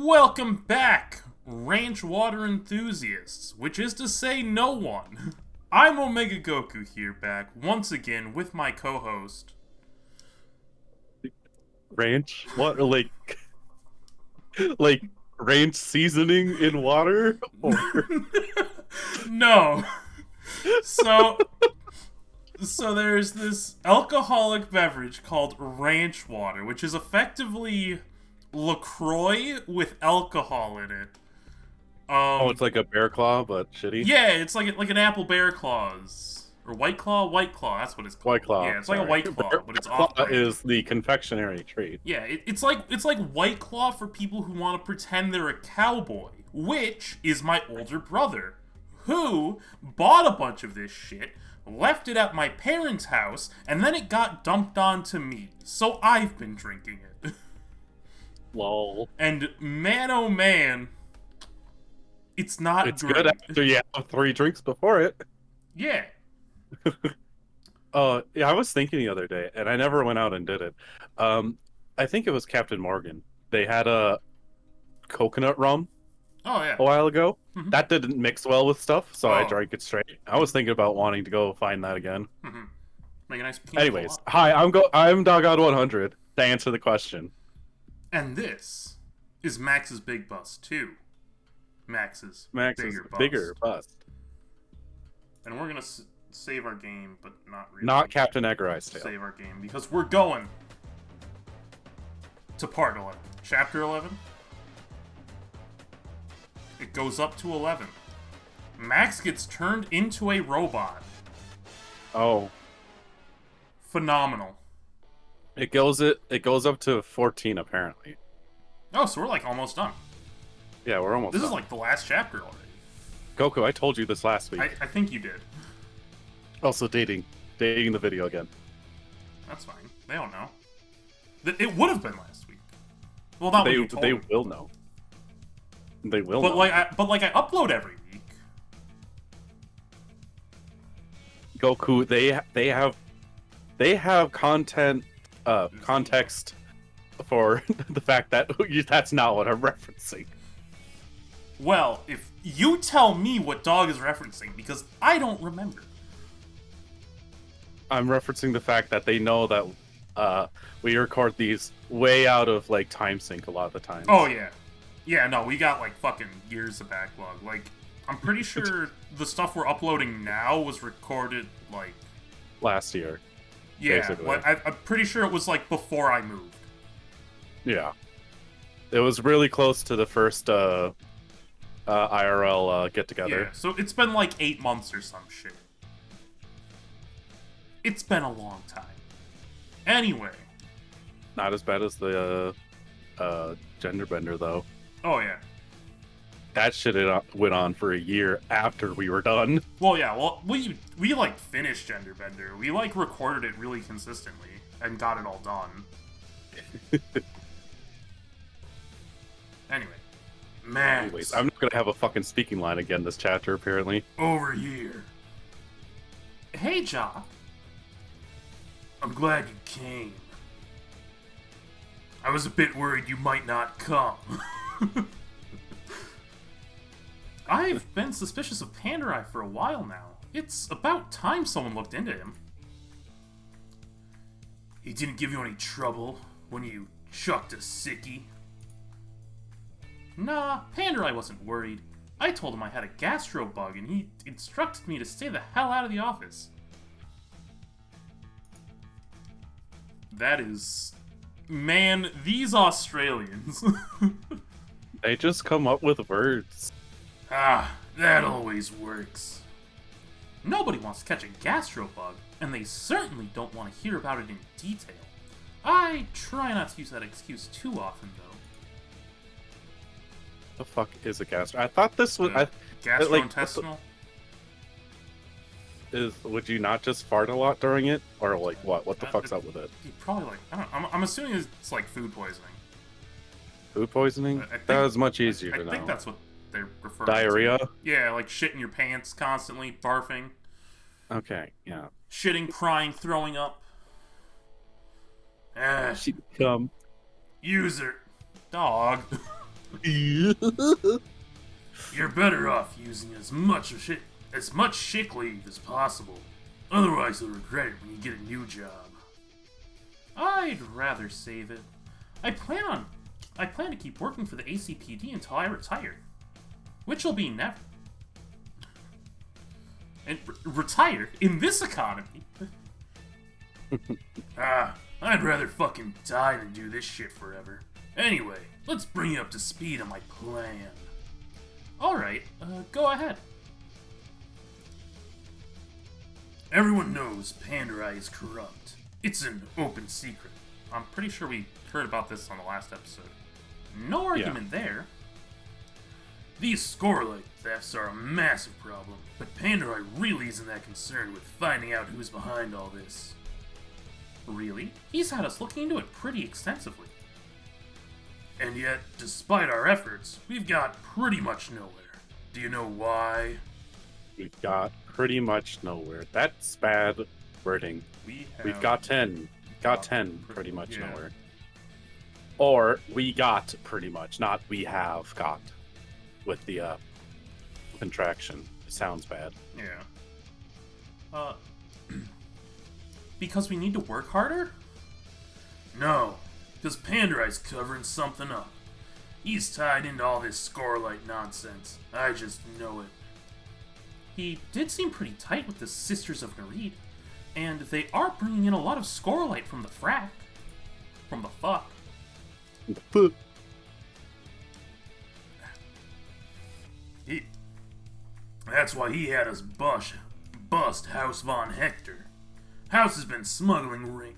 Welcome back, ranch water enthusiasts, which is to say no one. I'm Omega Goku here back once again with my co-host. Ranch? What? Like ranch seasoning in water? Or No. So there's this alcoholic beverage called ranch water, which is effectively LaCroix with alcohol in it. oh, it's like a bear claw, but shitty. Yeah, it's like an apple bear claws or white claw. White claw, that's what it's called. White claw. Yeah, it's like a sorry. white claw, Bear but it's claw off-brand. is the confectionery treat. Yeah, it's like White Claw for people who want to pretend they're a cowboy, which is my older brother, who bought a bunch of this shit, left it at my parents' house, and then it got dumped onto me. So I've been drinking it. Lol. And man oh man, it's not It's great. good after you have 3 drinks before it. Yeah. Yeah, I was thinking the other day, and I never went out and did it. I think it was Captain Morgan. They had a coconut rum Oh yeah. a while ago. Mhm. That didn't mix well with stuff, so I Oh. drank it straight. I was thinking about wanting to go find that again. Mhm. Make a nice pina Anyways, colada. hi, I'm Doggone 100 to answer the question. And this is Max's Big Bust 2. Max's Max's bigger bust. And we're gonna save our game, but not really. Not Captain Egg Rice Tail. Save our game because we're going to part 11, chapter 11. It goes up to 11. Max gets turned into a robot. Oh, Phenomenal. it goes up to 14 apparently. Oh, so we're like almost done. Yeah, we're almost This done. is like the last chapter already. Goku, I told you this last week. I think you did. Also dating the video again. That's fine. They don't know. It would have been last week. Well, not what you told They me. will know. They will But know. like I upload every week. Goku, they have content context for the fact that that's not what I'm referencing. Well, if you tell me what dog is referencing, because I don't remember. I'm referencing the fact that they know that we record these way out of like time sync a lot of the time. Oh yeah. Yeah, no, we got like fucking years of backlog. Like, I'm pretty sure the stuff we're uploading now was recorded like Last year. yeah, Basically. like, I'm pretty sure it was like before I moved. Yeah. It was really close to the first IRL get together. Yeah, so it's been like 8 months or some shit. It's been a long time. Anyway. Not as bad as the gender bender though. Oh yeah. That shit went on for a year after we were done. Well, yeah. Well, we like finished Gender Bender. We like recorded it really consistently and got it all done. Anyway, Max. Anyways, I'm not gonna have a fucking speaking line again this chapter apparently. over here. Hey, Jock. I'm glad you came. I was a bit worried you might not come. I've been suspicious of Pandarai for a while now. It's about time someone looked into him. He didn't give you any trouble when you chucked a sickie? Nah, Pandarai wasn't worried. I told him I had a gastro bug and he instructed me to stay the hell out of the office. That is... Man, these Australians. They just come up with words. Ah, that always works. Nobody wants to catch a gastro bug, and they certainly don't want to hear about it in detail. I try not to use that excuse too often, though. The fuck is a gastro? I thought this was. Gastrointestinal? Would you not just fart a lot during it, or like what? What the fuck's up with it? You probably like. I don't know, I'm assuming it's like food poisoning. Food poisoning? I think- That was much easier I to think know. that's what they're referring Diarrhea? to. Yeah, like shitting your pants constantly, barfing, Okay, yeah. shitting, crying, throwing up. Ah, She come. user. Dog. You're better off using as much sick leave as possible. Otherwise, you'll regret it when you get a new job. I'd rather save it. I plan to keep working for the ACPD until I retire, which will be never. And retire in this economy. I'd rather fucking die than do this shit forever. Anyway, let's bring you up to speed on my plan. Alright, go ahead. Everyone knows Pandarai is corrupt. It's an open secret. I'm pretty sure we heard about this on the last episode. No argument there. These Scorelight thefts are a massive problem, but Pandarai really isn't that concerned with finding out who's behind all this. Really? He's had us looking into it pretty extensively. And yet, despite our efforts, we've got pretty much nowhere. Do you know why? We've got pretty much nowhere. That's bad wording. We've got 10. Got 10 pretty much nowhere. Or we got pretty much, not we have got. With the contraction. It sounds bad. Yeah. Because we need to work harder? No, because Pandarai's covering something up. He's tied into all this Scorelight nonsense. I just know it. He did seem pretty tight with the Sisters of Nereid, and they are bringing in a lot of Scorelight from the frack. From the fuck. That's why he had us bust House von Hector. House's smuggling ring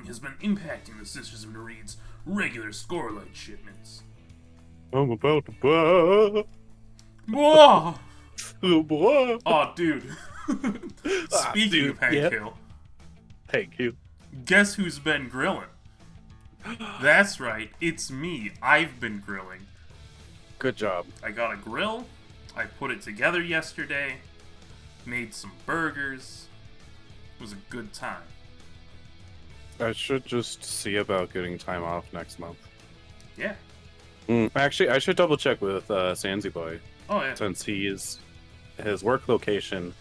has been impacting the Sisters of Nereid's regular Scorelight shipments. I'm about to buy. Whoa! Oh, boy. Oh, dude. Speaking of Hank Hill. Thank you. Guess who's been grilling? That's right, it's me. I've been grilling. Good job. I got a grill. I put it together yesterday. Made some burgers. It was a good time. I should just see about getting time off next month. Yeah. Actually, I should double check with Sansi Boy. Oh, yeah. Since his work location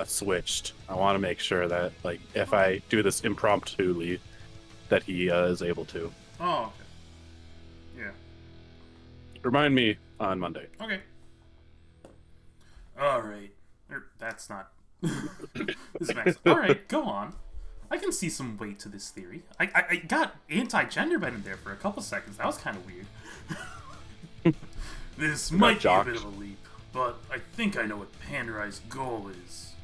switched. I want to make sure that, like, if I do this impromptu, that he is able to. Oh, okay. Yeah. Remind me on Monday. Okay. Alright. That's not... this Max. Alright, go on. I can see some weight to this theory. I got anti-gender bent in there for a couple seconds. That was kind of weird. This might be a bit of a leap, but I think I know what Pandarai's goal is.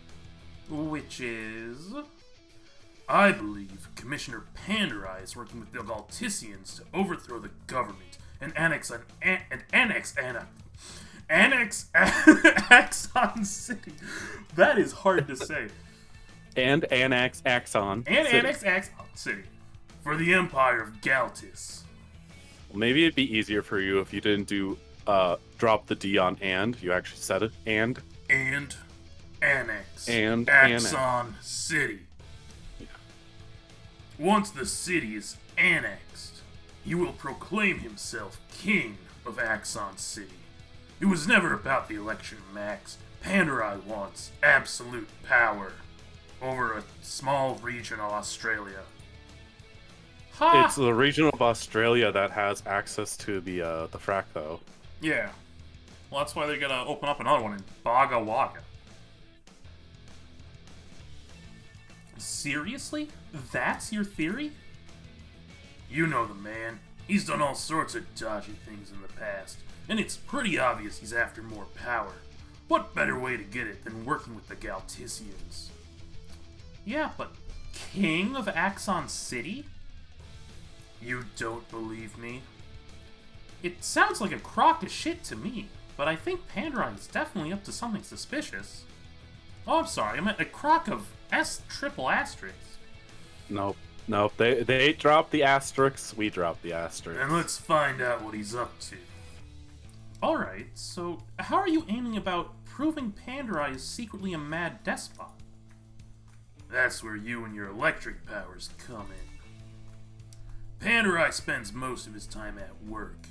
Which is... I believe Commissioner Pandarai is working with the Galtisians to overthrow the government and annex Axon City. That is hard to say. And annex Axon. And City. annex Axon City for the Empire of Galtis. Well, maybe it'd be easier for you if you didn't do drop the D on and. You actually said it. And annex and Axon City. Yeah. Once the city is annexed, he will proclaim himself king of Axon City. It was never about the election, Max. Pandarai wants absolute power over a small region of Australia. Ha! It's the region of Australia that has access to the frack, though. Yeah. Well, that's why they're gonna open up another one in Baga Waga. Seriously? That's your theory? You know the man. He's done all sorts of dodgy things in the past, and it's pretty obvious he's after more power. What better way to get it than working with the Galtisians? Yeah, but King of Axon City? You don't believe me? It sounds like a crock of shit to me, but I think Pandarai is definitely up to something suspicious. Oh, I'm sorry, I meant a crock of triple asterisk. Nope. They dropped the asterisks, we dropped the asterisks. And let's find out what he's up to. Alright, so how are you aiming about proving Pandarai is secretly a mad despot? That's where you and your electric powers come in. Pandarai spends most of his time at work.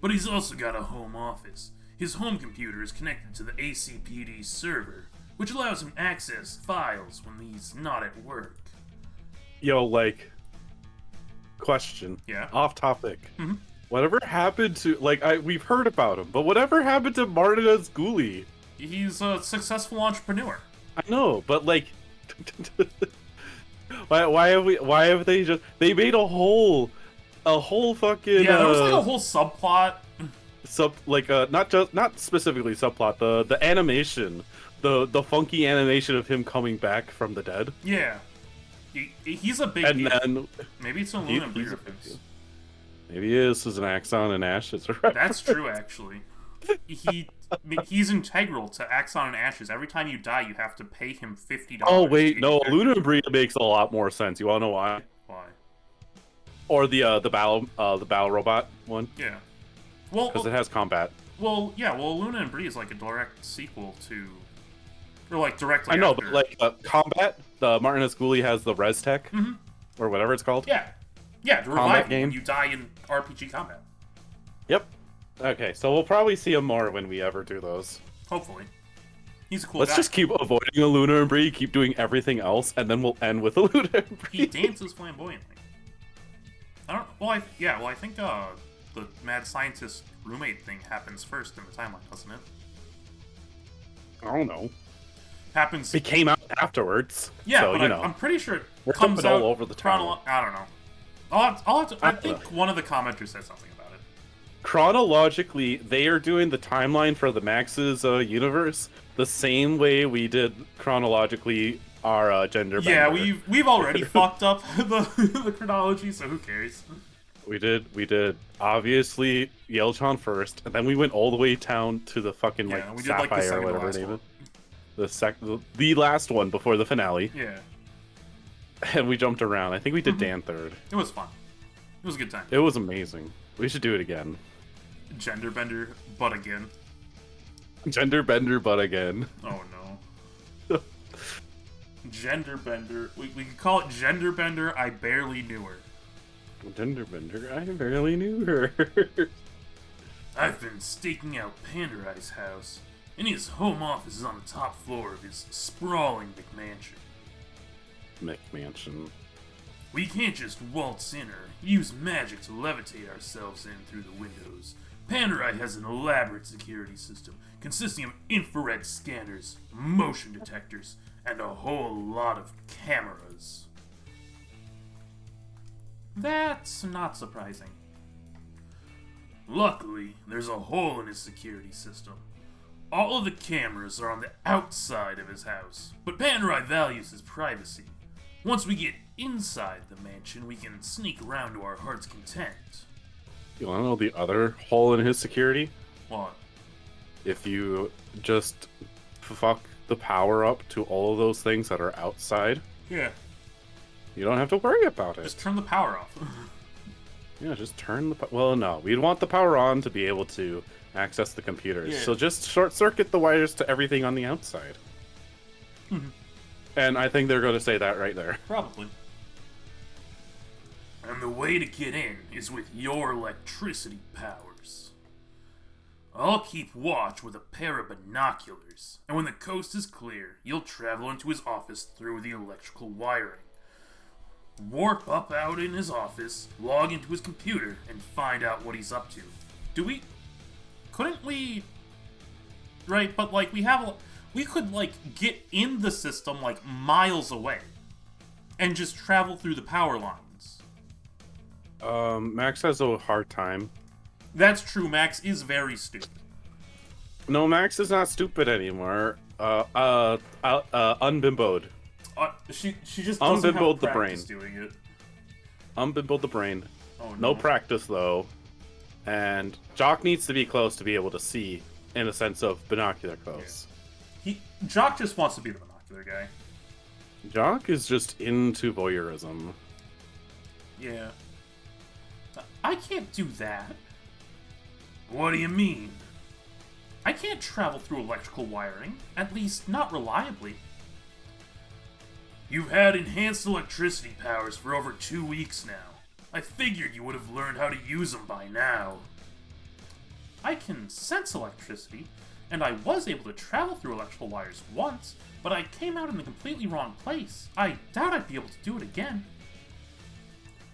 But he's also got a home office. His home computer is connected to the ACPD server, which allows him access files when he's not at work. Yo, like, question. Yeah. Off topic. Mm-hmm. Whatever happened to, like, we've heard about him, but whatever happened to Martin Asculi? He's a successful entrepreneur. I know, but like, why have they made a whole fucking yeah, there was like a whole subplot. Not specifically subplot, the animation, the funky animation of him coming back from the dead. Yeah, he's a big and deal. Then maybe it's a Luna and Brie reference. Maybe this is an Axon and Ashes. That's true, actually. He's integral to Axon and Ashes. Every time you die, you have to pay him $50. Oh wait, no, Luna and Brie makes a lot more sense. You wanna know why? Why? Or the battle robot one? Yeah. Well, because it has combat. Well, yeah. Well, Luna and Brie is like a direct sequel to, or like directly. I know, after. but like combat, the Martin Asculi has the ResTech, or whatever it's called. Yeah, yeah. To revive you when you die in RPG combat. Yep. Okay, so we'll probably see him more when we ever do those. Hopefully. He's a cool Let's guy. just keep avoiding a Luna and Brie, keep doing everything else, and then we'll end with a Luna and Brie. He dances flamboyantly. I think the mad scientist roommate thing happens first in the timeline, doesn't it? I don't know. Happens. It came out afterwards. Yeah, so, but I'm pretty sure it comes comes out all over the timeline. I don't know. I'll have to, I think one of the commenters said something about it. Chronologically, they are doing the timeline for the Max's universe the same way we did chronologically our gender bender. Yeah, we've already fucked up the chronology, so who cares? We did obviously Yelchan first, and then we went all the way down to the fucking we did, like, the Sapphire or whatever last name one. it. The last one before the finale. Yeah. And we jumped around. I think we did Dan third. It was fun. It was a good time. It was amazing. We should do it again. Gender bender, but again. Gender bender, but again. Oh no. Gender bender. We could call it gender bender. I barely knew her. Gender bender. I barely knew her. I've been staking out Pandorai's house, and his home office is on the top floor of his sprawling McMansion. McMansion. We can't just waltz in or use magic to levitate ourselves in through the windows. Pandorai has an elaborate security system consisting of infrared scanners, motion detectors, and a whole lot of cameras. That's not surprising. Luckily, there's a hole in his security system. All of the cameras are on the outside of his house, but Pandorai values his privacy. Once we get inside the mansion, we can sneak around to our heart's content. You wanna know the other hole in his security? What? If you just fuck the power up to all of those things that are outside, Yeah. you don't have to worry about it. Just turn the power off. Yeah, just turn the... Well, no. We'd want the power on to be able to access the computers. Yeah. So just short-circuit the wires to everything on the outside. And I think they're going to say that right there. Probably. And the way to get in is with your electricity powers. I'll keep watch with a pair of binoculars, and when the coast is clear, you'll travel into his office through the electrical wiring. Warp up out in his office, log into his computer, and find out what he's up to. Couldn't we... Right, but like, we could like get in the system like miles away and just travel through the power lines. Max has a hard time. That's true, Max is very stupid. No, Max is not stupid anymore. Unbimboed. She just doesn't have Unbimboed the practice brain. doing it. Unbimboed the brain. Oh, No practice, though. And Jock needs to be close to be able to see, in a sense of binocular close. Jock just wants to be the binocular guy. Jock is just into voyeurism. Yeah. I can't do that. What do you mean? I can't travel through electrical wiring, at least not reliably. You've had enhanced electricity powers for over 2 weeks now. I figured you would have learned how to use them by now. I can sense electricity, and I was able to travel through electrical wires once, but I came out in the completely wrong place. I doubt I'd be able to do it again.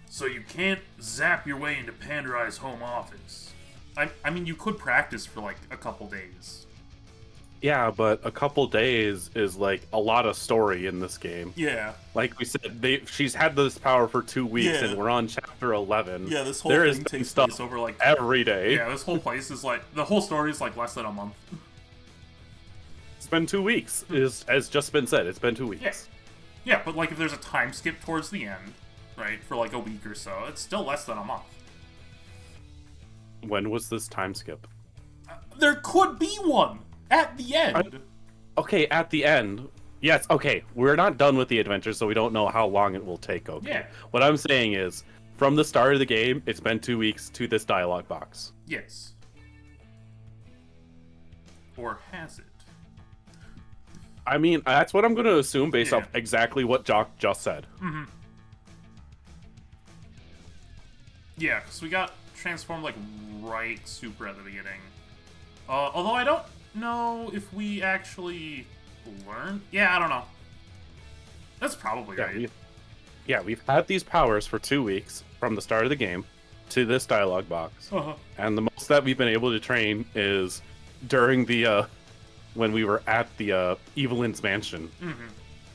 So you can't zap your way into Pandorai's home office? I mean, you could practice for like a couple days. Yeah, but a couple days is like a lot of story in this game. Yeah. Like we said, she's had this power for 2 weeks, Yeah. and we're on chapter 11. Yeah, this whole thing takes place over like every day. Yeah, this whole place is like the whole story is like less than a month. It's been 2 weeks. Has just been said. It's been 2 weeks. Yeah, but like if there's a time skip towards the end, right, for like a week or so, it's still less than a month. When was this time skip? There could be one at the end. Okay, at the end. Yes, okay. We're not done with the adventure, so we don't know how long it will take, okay? Yeah. What I'm saying is, from the start of the game, it's been 2 weeks to this dialogue box. Yes. Or has it? I mean, that's what I'm going to assume based off exactly what Jock just said. Mm-hmm. Yeah, because we got transformed like right super at the beginning. Although I don't know if we actually learned. Yeah, I don't know. That's probably right. We've had these powers for 2 weeks from the start of the game to this dialogue box. And the most that we've been able to train is during the when we were at the Evelyn's mansion.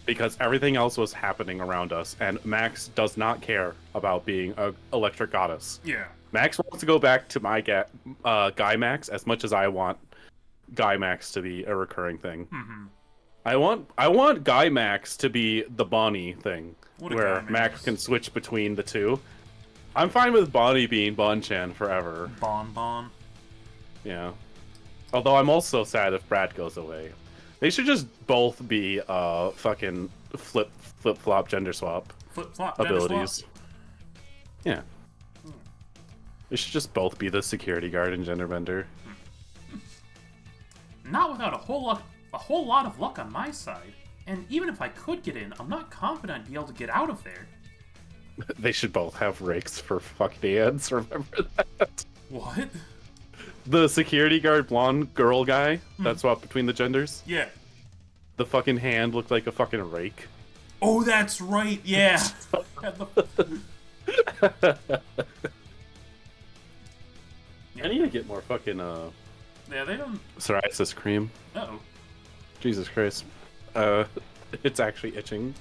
Because everything else was happening around us, and Max does not care about being an electric goddess. Yeah. Max wants to go back to my Guy Max as much as I want Guy Max to be a recurring thing. I want Guy Max to be the Bonnie thing, where Max can switch between the two. I'm fine with Bonnie being Bon-chan forever. Bon. Yeah. Although I'm also sad if Brad goes away. They should just both be fucking flip-flop gender swap Flip-flop abilities. Swap. Yeah. They should just both be the security guard and gender bender. Not without a whole lot of luck on my side. And even if I could get in, I'm not confident I'd be able to get out of there. They should both have rakes for fucking hands, remember that? What? The security guard blonde girl guy that swapped between the genders? Yeah. The fucking hand looked like a fucking rake. Oh, that's right, yeah. I need to get more fucking, Yeah, they don't... psoriasis cream. Uh-oh. Jesus Christ. It's actually itching.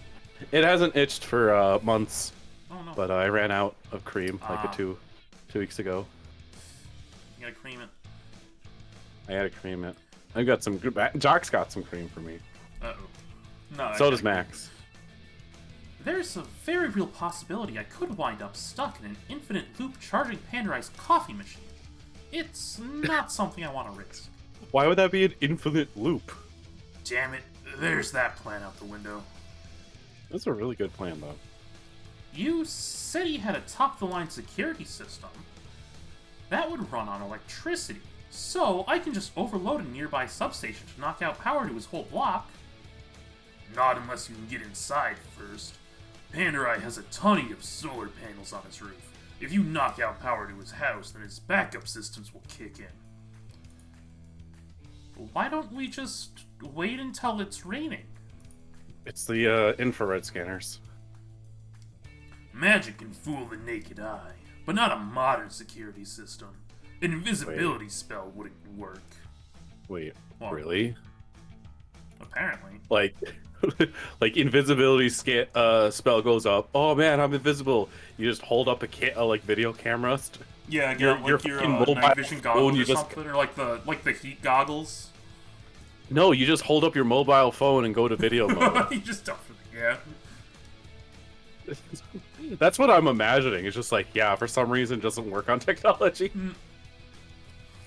It hasn't itched for, months. Oh, no. But I ran out of cream, like, 2 weeks ago. You gotta cream it. I gotta cream it. I got some... Jock's got some cream for me. Uh-oh. No, so does Max. There's a very real possibility I could wind up stuck in an infinite loop charging Pandorai's coffee machine. It's not something I want to risk. Why would that be an infinite loop? Damn it, there's that plan out the window. That's a really good plan, though. You said he had a top-of-the-line security system. That would run on electricity, so I can just overload a nearby substation to knock out power to his whole block. Not unless you can get inside first. Pandorai has a ton of solar panels on his roof. If you knock out power to his house, then his backup systems will kick in. Why don't we just wait until it's raining? It's the infrared scanners. Magic can fool the naked eye, but not a modern security system. An invisibility spell wouldn't work. Wait, well, really? Apparently. Like invisibility spell goes up. Oh man, I'm invisible. You just hold up a like video camera. Yeah, your night vision goggles or something, or like the heat goggles. No, you just hold up your mobile phone and go to video mode. You just don't. Yeah. That's what I'm imagining. It's just like, yeah, for some reason it doesn't work on technology.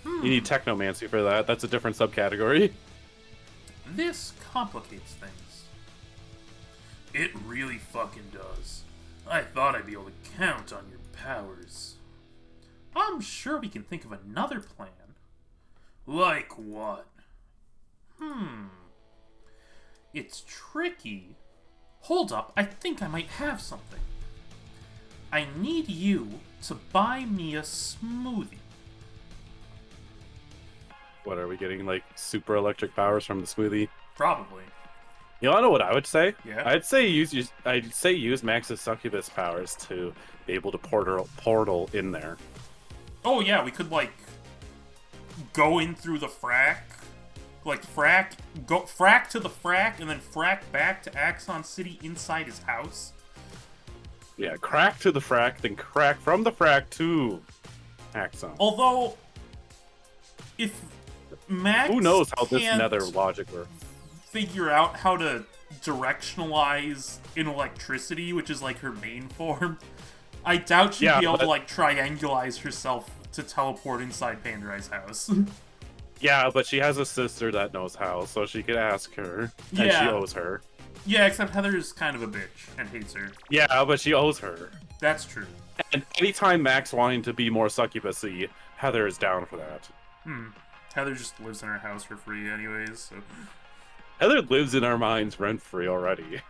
You need technomancy for that. That's a different subcategory. This complicates things. It really fucking does. I thought I'd be able to count on your powers. I'm sure we can think of another plan. Like what? It's tricky. Hold up, I think I might have something. I need you to buy me a smoothie. What are we getting? Like super electric powers from the smoothie? Probably. You wanna know what I would say? Yeah. I'd say use Max's succubus powers to be able to portal in there. Oh yeah, we could like go in through the frack, like frack to the frack, and then frack back to Axon City inside his house. Yeah, crack to the frack, then crack from the frack to Axon. Although, if Max who knows how this can't nether logic works? figure out how to directionalize in electricity, which is like her main form, I doubt she'd be able to like triangulize herself to teleport inside Pandarai's house. Yeah, but she has a sister that knows how, so she could ask her, and she owes her. Yeah, except Heather's kind of a bitch and hates her. Yeah, but she owes her. That's true. And anytime Max wanting to be more succubus-y, Heather is down for that. Heather just lives in her house for free anyways, so... Heather lives in our minds rent-free already.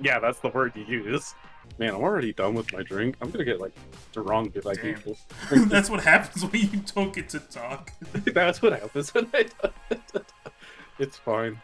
Yeah, that's the word you use. Man, I'm already done with my drink. I'm gonna get, like, drunk if I keep... That's what happens when you don't get to talk. That's what happens when I don't. It's fine.